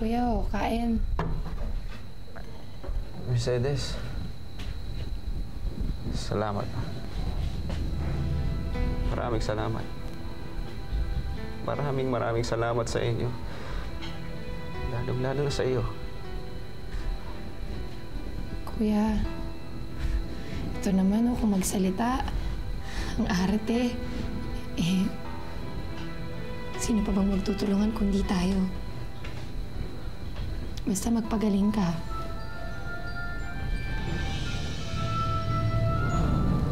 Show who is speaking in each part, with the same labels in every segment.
Speaker 1: Kuya, kain.
Speaker 2: Mercedes, salamat. Maraming salamat. Maraming salamat sa inyo. Lalo sa iyo.
Speaker 1: Kuya, ito naman kung magsalita. Ang arte. Sino pa bang magtutulungan kundi tayo? Basta magpagaling ka.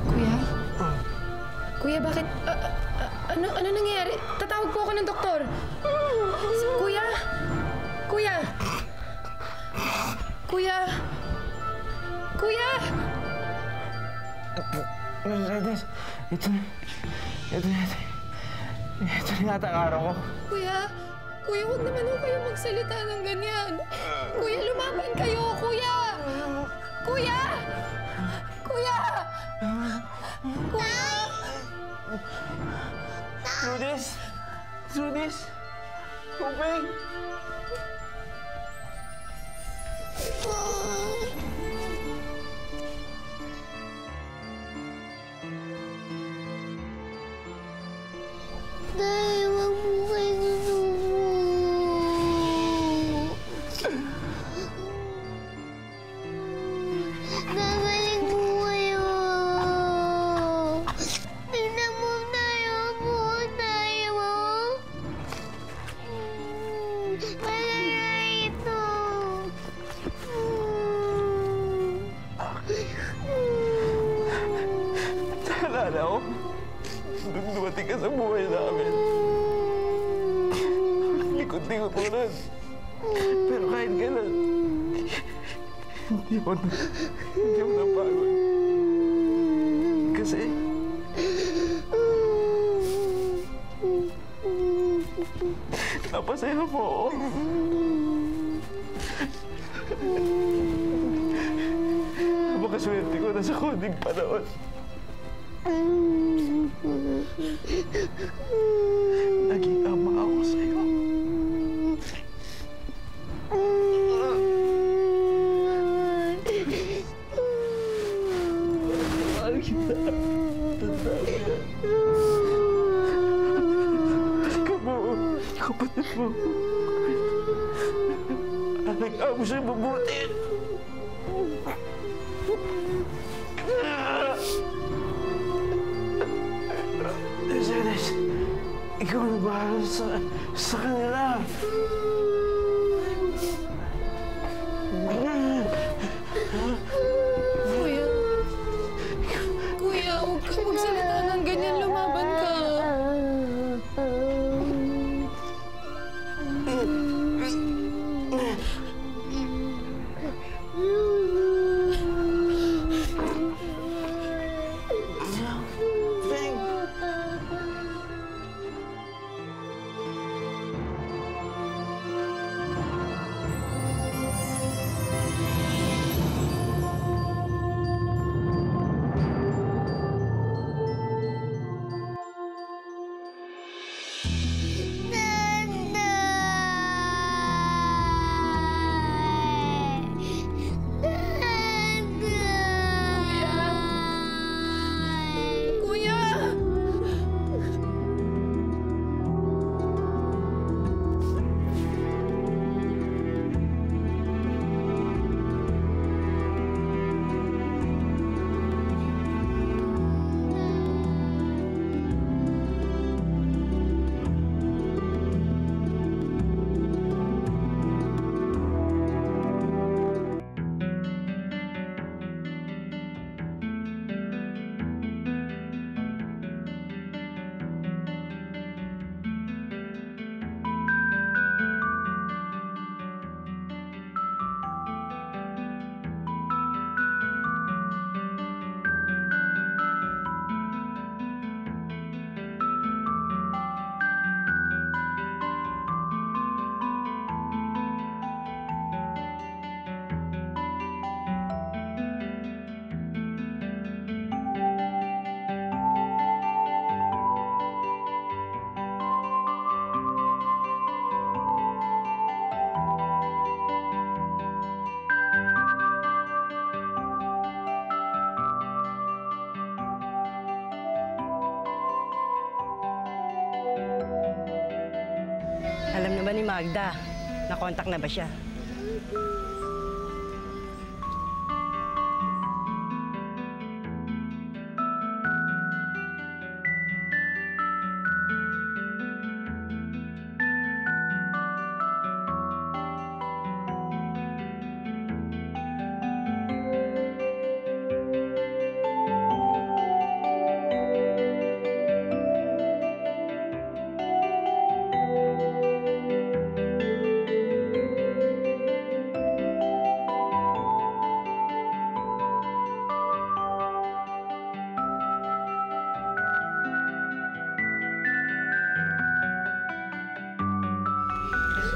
Speaker 1: Kuya? Kuya, bakit? Ano nangyayari? Tatawag po ako ng doktor. Kuya? Kuya? Kuya? Kuya?
Speaker 2: Mercedes, ito na yata ang araw ko.
Speaker 1: Kuya? Kuya, huwag naman ho kayo magsalita ng ganyan. Kuya, lumaban kayo, kuya! Kuya! Kuya! Kuya!
Speaker 2: Trudis! Tubig!
Speaker 3: Dahil wag mo kayo susuko. Nagaling mo kayo. Tingnan mo tayo po tayo. Malala ito.
Speaker 2: Naalala ko, nung dumating ka sa buhay namin. Likod-likod mo nun. Pero kahit gano'n, hindi ako napagod. Kasi, napasaya mo ako. Napakaswerte ko na sa konting panahon. Naging ama ako sa'yo. Mahal kita. Tanda mo yan. Ikaw mo, kapatid mo. Anak mo siya mabuti. Mercedes, ikaw na bahala sa kanila.
Speaker 1: Kuya? Kuya, huwag ka magsalita ng ganyan. Lumaban ka.
Speaker 4: ni Magda. Nakontak na ba siya?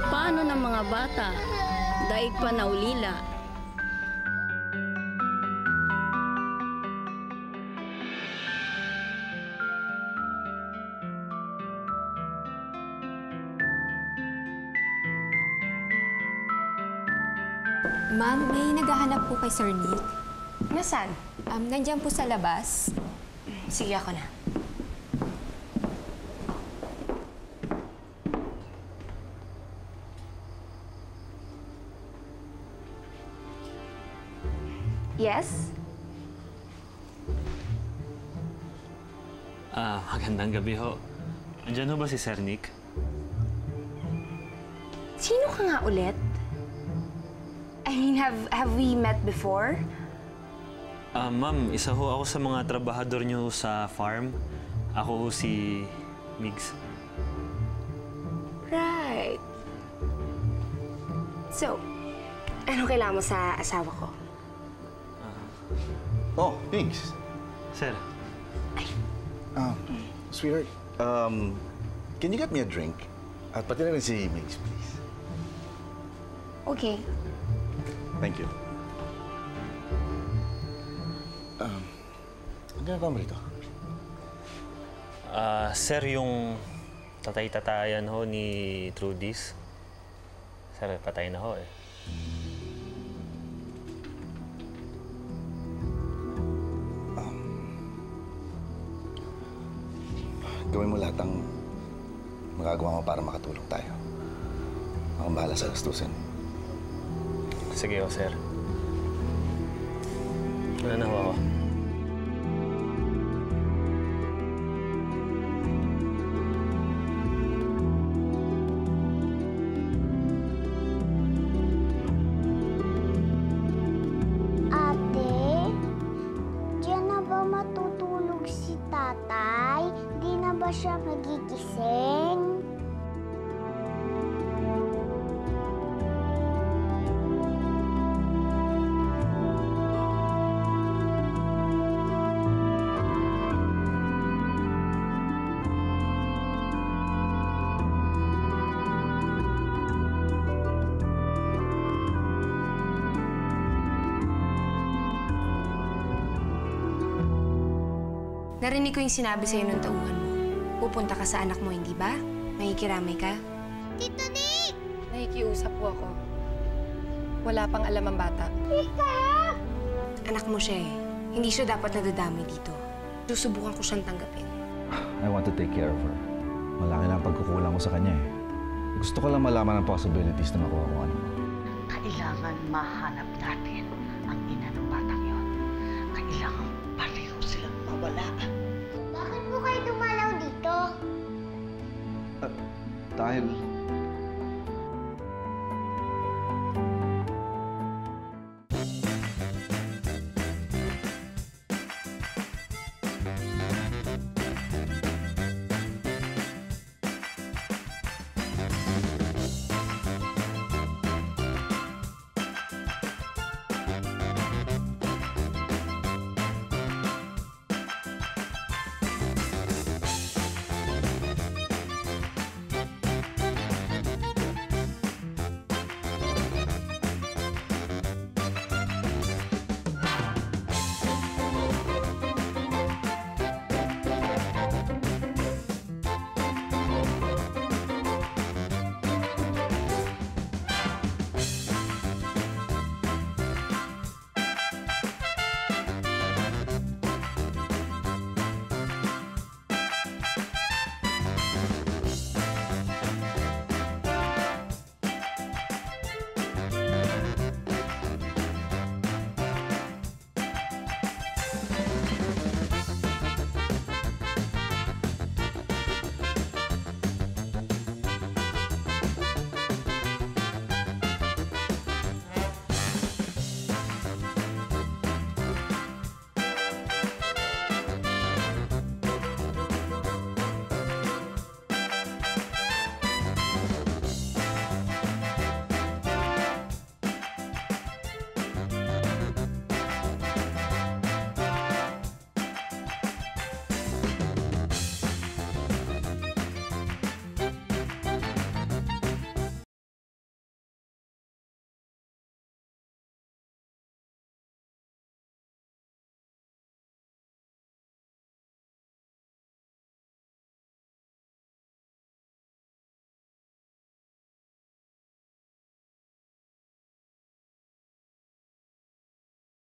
Speaker 5: Paano ng mga bata? Daig pa na ulila.
Speaker 1: Ma'am, may naghahanap po kay Sir Nick.
Speaker 6: Nasaan?
Speaker 1: Nandiyan po sa labas.
Speaker 6: Sige, ako na. Yes?
Speaker 7: Magandang gabi ho. Andiyan ho ba si Sir Nick?
Speaker 6: Sino ka nga ulit? I mean, have we met before?
Speaker 7: Ma'am, isa ho ako sa mga trabahador niyo sa farm. Ako ho si Migs.
Speaker 6: Right. So, ano kailangan mo sa asawa ko?
Speaker 8: Oh, thanks.
Speaker 7: Sir,
Speaker 8: Sweetheart, can you get me a drink? At pati na rin si Migs, please.
Speaker 6: Okay.
Speaker 8: Thank you. Ano ba mo rito?
Speaker 7: sir, yung tatay-tatayan ho ni Trudis. Sir, patay na ho eh.
Speaker 8: Gawin mo lahat ng magagawa mo para makatulong tayo. Ako ang bahala sa gastusin.
Speaker 7: Sige ho, sir. Ano na ho ako?
Speaker 3: Ate, diyan na ba matutulog si tatay? Di na ba siya magigising?
Speaker 6: Narinig ko yung sinabi sa'yo nung tauhan mo. Pupunta ka sa anak mo, hindi ba? Makikiramay ka?
Speaker 3: Tito Nick!
Speaker 1: Nakikiusap po ako. Wala pang alam ang bata.
Speaker 6: Anak mo siya eh. Hindi siya dapat nadadami dito. Susubukan ko siyang tanggapin.
Speaker 8: I want to take care of her. Malaki na ang pagkukulang ko sa kanya eh. Gusto ko lang malaman ang possibilities na makuha ko ano.
Speaker 4: Kailangan mahanap natin ang ina ng batang yon. Kailangan pareho silang mawala.
Speaker 3: Bakit po kayo dumalaw dito?
Speaker 8: Dahil